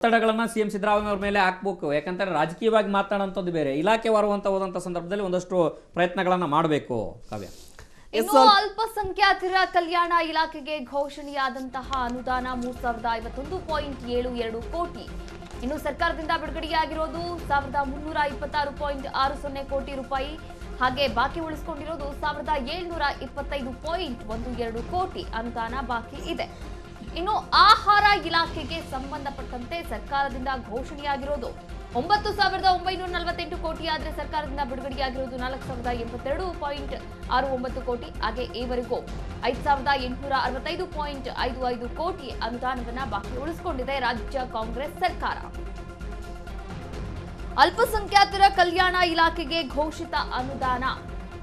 ಒತ್ತಡಗಳನ್ನ CM Siddaramaiah ಅವರ ಮೇಲೆ ಹಾಕಬೇಕು. ಯಾಕಂತಂದ್ರೆ ರಾಜಕೀಯವಾಗಿ ಮಾತನಾಡುವಂಥದ್ದು ಬೇರೆ, ಇಲಾಖೆವಾರು ಅಂತ ಹೋದಂಥ ಸಂದರ್ಭದಲ್ಲಿ ಒಂದಷ್ಟು ಪ್ರಯತ್ನಗಳನ್ನ ಮಾಡಬೇಕು. ಕಾವ್ಯ, ಇನ್ನು ಅಲ್ಪಸಂಖ್ಯಾತರ ಕಲ್ಯಾಣ ಇಲಾಖೆಗೆ ಘೋಷಣೆಯಾದಂತಹ ಅನುದಾನ 3051.72 ಕೋಟಿ. ಇನ್ನು ಸರ್ಕಾರದಿಂದ ಬಿಡುಗಡೆಯಾಗಿರೋದು 1326.60 ಕೋಟಿ ರೂಪಾಯಿ. ಹಾಗೆ ಬಾಕಿ ಉಳಿಸಿಕೊಂಡಿರೋದು 1725.12 ಕೋಟಿ ಅನುದಾನ ಬಾಕಿ ಇದೆ. ಇನ್ನು ಆಹಾರ ಇಲಾಖೆಗೆ ಸಂಬಂಧಪಟ್ಟಂತೆ ಸರ್ಕಾರದಿಂದ ಘೋಷಣೆಯಾಗಿರೋದು 9,948 ಕೋಟಿ. ಆದರೆ ಸರ್ಕಾರದಿಂದ ಬಿಡುಗಡೆಯಾಗಿರೋದು 4,082.69 ಕೋಟಿ. ಹಾಗೆ ಈವರೆಗೂ 5,865.55 ಕೋಟಿ ಅನುದಾನವನ್ನ ಬಾಕಿ ಉಳಿಸಿಕೊಂಡಿದೆ ರಾಜ್ಯ ಕಾಂಗ್ರೆಸ್ ಸರ್ಕಾರ. ಅಲ್ಪಸಂಖ್ಯಾತರ ಕಲ್ಯಾಣ ಇಲಾಖೆಗೆ ಘೋಷಿತ ಅನುದಾನ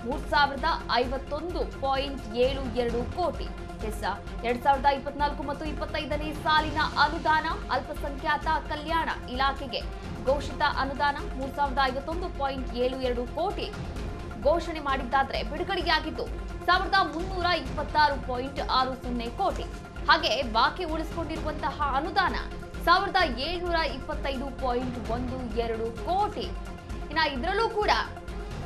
3,051.72 ಕೋಟಿ. 2024 ಮತ್ತು 25ನೇ ಸಾಲಿನ ಅನುದಾನ ಅಲ್ಪಸಂಖ್ಯಾತ ಕಲ್ಯಾಣ ಇಲಾಖೆಗೆ ಘೋಷಿತ ಅನುದಾನ 3,051.72 ಕೋಟಿ ಘೋಷಣೆ ಮಾಡಿದ್ದಾದ್ರೆ ಬಿಡುಗಡೆಯಾಗಿದ್ದು 1,326.60 ಕೋಟಿ. ಹಾಗೆ ಬಾಕಿ ಉಳಿಸಿಕೊಂಡಿರುವಂತಹ ಅನುದಾನ 1,725.12 ಕೋಟಿ. ಇನ್ನ ಇದರಲ್ಲೂ ಕೂಡ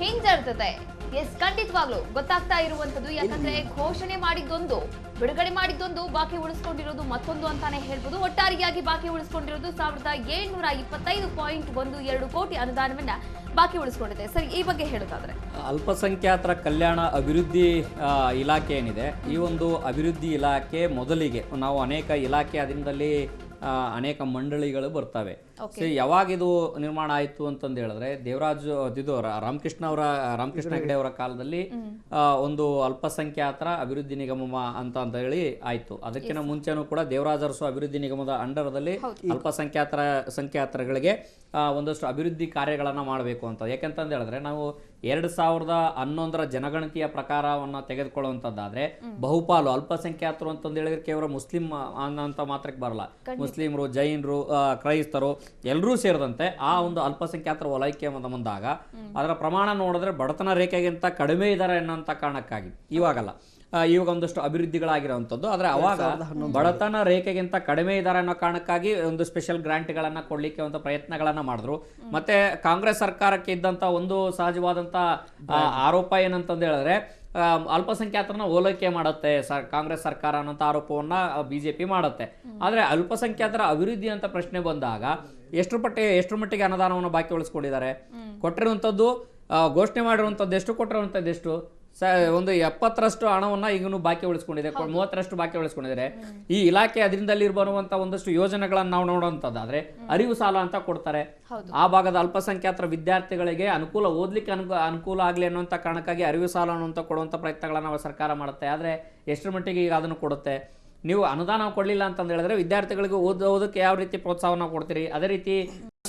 ಹಿಂಜರಿತದೆ. ಎಸ್, ಖಂಡಿತವಾಗ್ಲೂ ಗೊತ್ತಾಗ್ತಾ ಇರುವಂತದ್ದು. ಯಾಕಂದ್ರೆ ಘೋಷಣೆ ಮಾಡಿದ್ದೊಂದು, ಬಿಡುಗಡೆ ಮಾಡಿದ್ದೊಂದು, ಬಾಕಿ ಉಳಿಸ್ಕೊಂಡಿರೋದು ಮತ್ತೊಂದು ಅಂತಾನೆ ಹೇಳ್ಬೋದು. ಒಟ್ಟಾರೆಯಾಗಿ ಬಾಕಿ ಉಳಿಸ್ಕೊಂಡಿರೋದು 1,725.12 ಕೋಟಿ ಅನುದಾನವನ್ನ ಬಾಕಿ ಉಳಿಸ್ಕೊಂಡಿದೆ. ಸರಿ, ಈ ಬಗ್ಗೆ ಹೇಳೋದಾದ್ರೆ ಅಲ್ಪಸಂಖ್ಯಾತರ ಕಲ್ಯಾಣ ಅಭಿವೃದ್ಧಿ ಇಲಾಖೆ ಏನಿದೆ, ಈ ಒಂದು ಅಭಿವೃದ್ಧಿ ಇಲಾಖೆ ಮೊದಲಿಗೆ ನಾವು ಅನೇಕ ಇಲಾಖೆ ಅದರಿಂದಲೇ ಅನೇಕ ಮಂಡಳಿಗಳು ಬರ್ತವೆ. ಯಾವಾಗ ಇದು ನಿರ್ಮಾಣ ಆಯಿತು ಅಂತಂದು ಹೇಳಿದ್ರೆ ಇದು ರಾಮಕೃಷ್ಣ ಹೆಗಡೆ ಅವರ ಕಾಲದಲ್ಲಿ ಒಂದು ಅಲ್ಪಸಂಖ್ಯಾತರ ಅಭಿವೃದ್ಧಿ ನಿಗಮ ಅಂತ ಹೇಳಿ ಆಯ್ತು. ಅದಕ್ಕಿಂತ ಮುಂಚೆನೂ ಕೂಡ ದೇವರಾಜ ಅರಸು ಅಭಿವೃದ್ಧಿ ನಿಗಮದ ಅಂಡರದಲ್ಲಿ ಅಲ್ಪಸಂಖ್ಯಾತರಿಗೆ ಒಂದಷ್ಟು ಅಭಿವೃದ್ಧಿ ಕಾರ್ಯಗಳನ್ನ ಮಾಡಬೇಕು ಅಂತ. ಯಾಕೆಂತಂದು ಹೇಳಿದ್ರೆ ನಾವು 2011 ಜನಗಣತಿಯ ಪ್ರಕಾರವನ್ನ ತೆಗೆದುಕೊಳ್ಳುವಂತದ್ದಾದ್ರೆ ಬಹುಪಾಲು ಅಲ್ಪಸಂಖ್ಯಾತರು ಅಂತಂದು ಹೇಳಿದ್ರೆ ಕೇವಲ ಮುಸ್ಲಿಂ ಅಂತ ಮಾತ್ರಕ್ಕೆ ಬರಲ್ಲ, ಮುಸ್ಲಿಮರು, ಜೈನರು, ಕ್ರೈಸ್ತರು ಎಲ್ಲರೂ ಸೇರಿದಂತೆ ಆ ಒಂದು ಅಲ್ಪಸಂಖ್ಯಾತರ ವಲಯಕ್ಕೆ ಬಂದಾಗ ಅದರ ಪ್ರಮಾಣ ನೋಡಿದ್ರೆ ಬಡತನ ರೇಖೆಗಿಂತ ಕಡಿಮೆ ಇದ್ದಾರೆ ಅನ್ನೋಂಥ ಕಾರಣಕ್ಕಾಗಿ ಇವಾಗ ಒಂದಷ್ಟು ಅಭಿವೃದ್ಧಿಗಳಾಗಿರುವಂಥದ್ದು. ಆದರೆ ಅವಾಗ ಬಡತನ ರೇಖೆಗಿಂತ ಕಡಿಮೆ ಇದ್ದಾರೆ ಅನ್ನೋ ಕಾರಣಕ್ಕಾಗಿ ಒಂದು ಸ್ಪೆಷಲ್ ಗ್ರಾಂಟ್ಗಳನ್ನ ಕೊಡ್ಲಿಕ್ಕೆ ಒಂದು ಪ್ರಯತ್ನಗಳನ್ನ ಮಾಡಿದ್ರು. ಮತ್ತೆ ಕಾಂಗ್ರೆಸ್ ಸರ್ಕಾರಕ್ಕೆ ಇದ್ದಂತ ಒಂದು ಸಹಜವಾದಂತ ಆರೋಪ ಏನಂತಂದು ಹೇಳಿದ್ರೆ ಅಲ್ಪಸಂಖ್ಯಾತರನ್ನ ಓಲೈಕೆ ಮಾಡುತ್ತೆ ಕಾಂಗ್ರೆಸ್ ಸರ್ಕಾರ ಅನ್ನೋಂಥ ಆರೋಪವನ್ನ ಬಿಜೆಪಿ ಮಾಡುತ್ತೆ. ಆದ್ರೆ ಅಲ್ಪಸಂಖ್ಯಾತರ ಅಭಿವೃದ್ಧಿ ಅಂತ ಪ್ರಶ್ನೆ ಬಂದಾಗ ಎಷ್ಟರ ಮಟ್ಟಿಗೆ ಅನುದಾನವನ್ನು ಬಾಕಿ ಉಳಿಸ್ಕೊಂಡಿದ್ದಾರೆ? ಕೊಟ್ಟಿರುವಂಥದ್ದು, ಘೋಷಣೆ ಮಾಡಿರುವಂಥದ್ದು ಎಷ್ಟು, ಕೊಟ್ಟಿರುವಂಥದ್ದು ಎಷ್ಟು? ಒಂದು 70ರಷ್ಟು ಹಣವನ್ನ ಈಗನು ಬಾಕಿ ಉಳಿಸ್ಕೊಂಡಿದೆ, 30ರಷ್ಟು ಬಾಕಿ ಉಳಿಸ್ಕೊಂಡಿದ್ದಾರೆ. ಈ ಇಲಾಖೆ ಅದರಿಂದಲ್ಲಿ ಬರುವಂತ ಒಂದಷ್ಟು ಯೋಜನೆಗಳನ್ನ ನಾವು ನೋಡುವಂತದ್ದಾದ್ರೆ ಅರಿವು ಸಾಲ ಅಂತ ಕೊಡ್ತಾರೆ. ಆ ಭಾಗದ ಅಲ್ಪಸಂಖ್ಯಾತರ ವಿದ್ಯಾರ್ಥಿಗಳಿಗೆ ಓದ್ಲಿಕ್ಕೆ ಅನುಕೂಲ ಆಗ್ಲಿ ಅನ್ನುವಂತ ಕಾರಣಕ್ಕಾಗಿ ಅರಿವು ಸಾಲ ಅನ್ನುವಂತ ಕೊಡುವಂತ ಪ್ರಯತ್ನಗಳನ್ನ ಸರ್ಕಾರ ಮಾಡುತ್ತೆ. ಆದ್ರೆ ಎಷ್ಟರ ಮಟ್ಟಿಗೆ ಈಗ ಅದನ್ನು ಕೊಡುತ್ತೆ? ನೀವು ಅನುದಾನ ಕೊಡ್ಲಿಲ್ಲ ಅಂತಂದು ಹೇಳಿದ್ರೆ ವಿದ್ಯಾರ್ಥಿಗಳಿಗೆ ಓದೋದಕ್ಕೆ ಯಾವ ರೀತಿ ಪ್ರೋತ್ಸಾಹನ ಕೊಡ್ತೀರಿ? ಅದೇ ರೀತಿ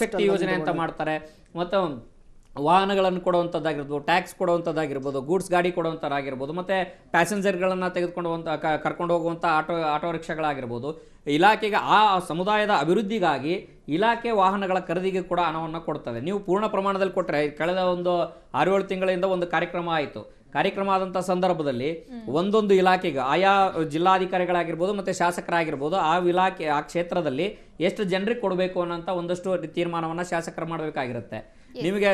ಶಕ್ತಿ ಯೋಜನೆ ಅಂತ ಮಾಡ್ತಾರೆ, ಮತ್ತು ವಾಹನಗಳನ್ನು ಕೊಡುವಂಥದ್ದಾಗಿರ್ಬೋದು, ಟ್ಯಾಕ್ಸ್ ಕೊಡುವಂಥದ್ದಾಗಿರ್ಬೋದು, ಗೂಡ್ಸ್ ಗಾಡಿ ಕೊಡುವಂಥದ್ದಾಗಿರ್ಬೋದು, ಮತ್ತು ಪ್ಯಾಸೆಂಜರ್ಗಳನ್ನು ಕರ್ಕೊಂಡು ಹೋಗುವಂಥ ಆಟೋ ರಿಕ್ಷಾಗಳಾಗಿರ್ಬೋದು. ಇಲಾಖೆಗೆ ಆ ಸಮುದಾಯದ ಅಭಿವೃದ್ಧಿಗಾಗಿ ಇಲಾಖೆ ವಾಹನಗಳ ಖರೀದಿಗೆ ಕೂಡ ಹಣವನ್ನು ಕೊಡ್ತದೆ. ನೀವು ಪೂರ್ಣ ಪ್ರಮಾಣದಲ್ಲಿ ಕೊಟ್ಟರೆ, ಕಳೆದ ಒಂದು 6-7 ತಿಂಗಳಿಂದ ಒಂದು ಕಾರ್ಯಕ್ರಮ ಆಯಿತು. ಕಾರ್ಯಕ್ರಮ ಆದಂಥ ಸಂದರ್ಭದಲ್ಲಿ ಒಂದೊಂದು ಇಲಾಖೆಗೆ ಆಯಾ ಜಿಲ್ಲಾಧಿಕಾರಿಗಳಾಗಿರ್ಬೋದು ಮತ್ತು ಶಾಸಕರಾಗಿರ್ಬೋದು ಆ ಕ್ಷೇತ್ರದಲ್ಲಿ ಎಷ್ಟು ಜನರಿಗೆ ಕೊಡಬೇಕು ಅನ್ನೋಂಥ ಒಂದಷ್ಟು ತೀರ್ಮಾನವನ್ನು ಶಾಸಕರು ಮಾಡಬೇಕಾಗಿರುತ್ತೆ. ನಿಮಗೆ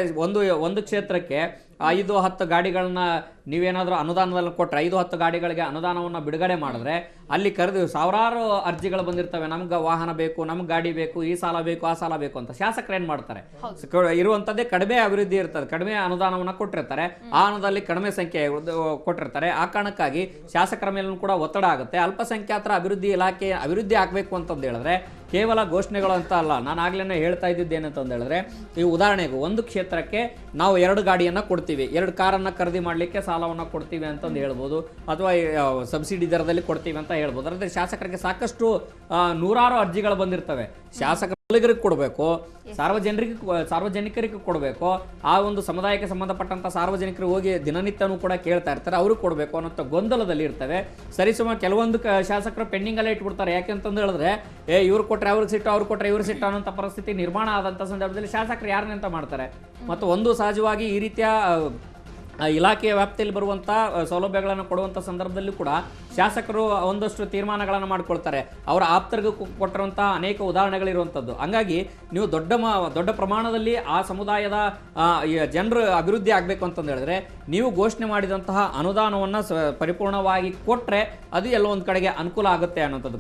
ಒಂದು ಕ್ಷೇತ್ರಕ್ಕೆ 5-10 ಗಾಡಿಗಳನ್ನ ನೀವೇನಾದರೂ ಅನುದಾನದಲ್ಲಿ ಕೊಟ್ಟರೆ 5-10 ಗಾಡಿಗಳಿಗೆ ಅನುದಾನವನ್ನು ಬಿಡುಗಡೆ ಮಾಡಿದ್ರೆ ಅಲ್ಲಿ ಕರೆದು ಸಾವಿರಾರು ಅರ್ಜಿಗಳು ಬಂದಿರ್ತವೆ. ನಮ್ಗೆ ವಾಹನ ಬೇಕು, ನಮ್ಗೆ ಗಾಡಿ ಬೇಕು, ಈ ಸಾಲ ಬೇಕು, ಆ ಸಾಲ ಬೇಕು ಅಂತ. ಶಾಸಕರು ಏನ್ ಮಾಡ್ತಾರೆ? ಇರುವಂತದ್ದೇ ಕಡಿಮೆ ಅಭಿವೃದ್ಧಿ ಇರ್ತದೆ, ಕಡಿಮೆ ಅನುದಾನವನ್ನು ಕೊಟ್ಟಿರ್ತಾರೆ, ಆ ಅನುದಾನದಲ್ಲಿ ಕಡಿಮೆ ಸಂಖ್ಯೆ ಕೊಟ್ಟಿರ್ತಾರೆ. ಆ ಕಾರಣಕ್ಕಾಗಿ ಶಾಸಕರ ಮೇಲೂ ಕೂಡ ಒತ್ತಡ ಆಗುತ್ತೆ. ಅಲ್ಪಸಂಖ್ಯಾತರ ಅಭಿವೃದ್ಧಿ ಇಲಾಖೆ ಅಭಿವೃದ್ಧಿ ಆಗ್ಬೇಕು ಅಂತಂದು ಹೇಳಿದ್ರೆ ಕೇವಲ ಘೋಷಣೆಗಳು ಅಂತ ಅಲ್ಲ. ನಾನು ಆಗ್ಲೇ ಹೇಳ್ತಾ ಇದ್ದಿದ್ದೇನಂತಂದು ಹೇಳಿದ್ರೆ, ಈ ಉದಾಹರಣೆಗೆ ಒಂದು ಕ್ಷೇತ್ರಕ್ಕೆ ನಾವು 2 ಗಾಡಿಯನ್ನ ಕೊಡ್ತೀವಿ, 2 ಕಾರನ್ನ ಖರೀದಿ ಮಾಡ್ಲಿಕ್ಕೆ ಸಾಲವನ್ನ ಕೊಡ್ತೀವಿ ಅಂತಂದು ಹೇಳ್ಬೋದು, ಅಥವಾ ಸಬ್ಸಿಡಿ ದರದಲ್ಲಿ ಕೊಡ್ತೀವಿ ಅಂತ ಹೇಳ್ಬೋದು. ಅಂದ್ರೆ ಶಾಸಕರಿಗೆ ಸಾಕಷ್ಟು ನೂರಾರು ಅರ್ಜಿಗಳು ಬಂದಿರ್ತವೆ. ಶಾಸಕರಿಗೆ ಕೊಡಬೇಕು, ಸಾರ್ವಜನಿಕರಿಗೆ ಕೊಡಬೇಕು, ಆ ಒಂದು ಸಮುದಾಯಕ್ಕೆ ಸಂಬಂಧಪಟ್ಟಂತ ಸಾರ್ವಜನಿಕರು ಹೋಗಿ ದಿನನಿತ್ಯನೂ ಕೂಡ ಕೇಳ್ತಾ ಇರ್ತಾರೆ, ಅವ್ರಿಗೆ ಕೊಡಬೇಕು ಅನ್ನೋ ಗೊಂದಲದಲ್ಲಿ ಇರ್ತವೆ. ಸರಿಸುಮಾರು ಕೆಲವೊಂದು ಶಾಸಕರು ಪೆಂಡಿಂಗ್ ಅಲ್ಲೇ ಇಟ್ಬಿಡ್ತಾರೆ. ಯಾಕೆಂತಂದು ಹೇಳಿದ್ರೆ ಇವ್ರು ಕೊಟ್ರೆ ಅವ್ರಿಗೆ ಸಿಟ್ಟು, ಅವ್ರು ಕೊಟ್ರೆ ಇವ್ರು ಸಿಟ್ಟು ಅನ್ನೋಂಥ ಪರಿಸ್ಥಿತಿ ನಿರ್ಮಾಣ ಆದಂಥ ಸಂದರ್ಭದಲ್ಲಿ ಶಾಸಕರು ಯಾರನ್ನೆಂತ ಮಾಡ್ತಾರೆ. ಮತ್ತು ಒಂದು ಸಹಜವಾಗಿ ಈ ರೀತಿಯ ಇಲಾಖೆಯ ವ್ಯಾಪ್ತಿಯಲ್ಲಿ ಬರುವಂಥ ಸೌಲಭ್ಯಗಳನ್ನು ಕೊಡುವಂಥ ಸಂದರ್ಭದಲ್ಲಿ ಕೂಡ ಶಾಸಕರು ಒಂದಷ್ಟು ತೀರ್ಮಾನಗಳನ್ನು ಮಾಡ್ಕೊಳ್ತಾರೆ. ಅವರ ಆಪ್ತರಿಗೂ ಕೊಟ್ಟಿರುವಂತಹ ಅನೇಕ ಉದಾಹರಣೆಗಳಿರುವಂಥದ್ದು. ಹಂಗಾಗಿ ನೀವು ದೊಡ್ಡ ಪ್ರಮಾಣದಲ್ಲಿ ಆ ಸಮುದಾಯದ ಜನರು ಅಭಿವೃದ್ಧಿ ಆಗಬೇಕು ಅಂತಂದು ಹೇಳಿದ್ರೆ ನೀವು ಘೋಷಣೆ ಮಾಡಿದಂತಹ ಅನುದಾನವನ್ನು ಪರಿಪೂರ್ಣವಾಗಿ ಕೊಟ್ಟರೆ ಅದು ಎಲ್ಲೋ ಒಂದು ಕಡೆಗೆ ಅನುಕೂಲ ಆಗುತ್ತೆ ಅನ್ನೋಂಥದ್ದು.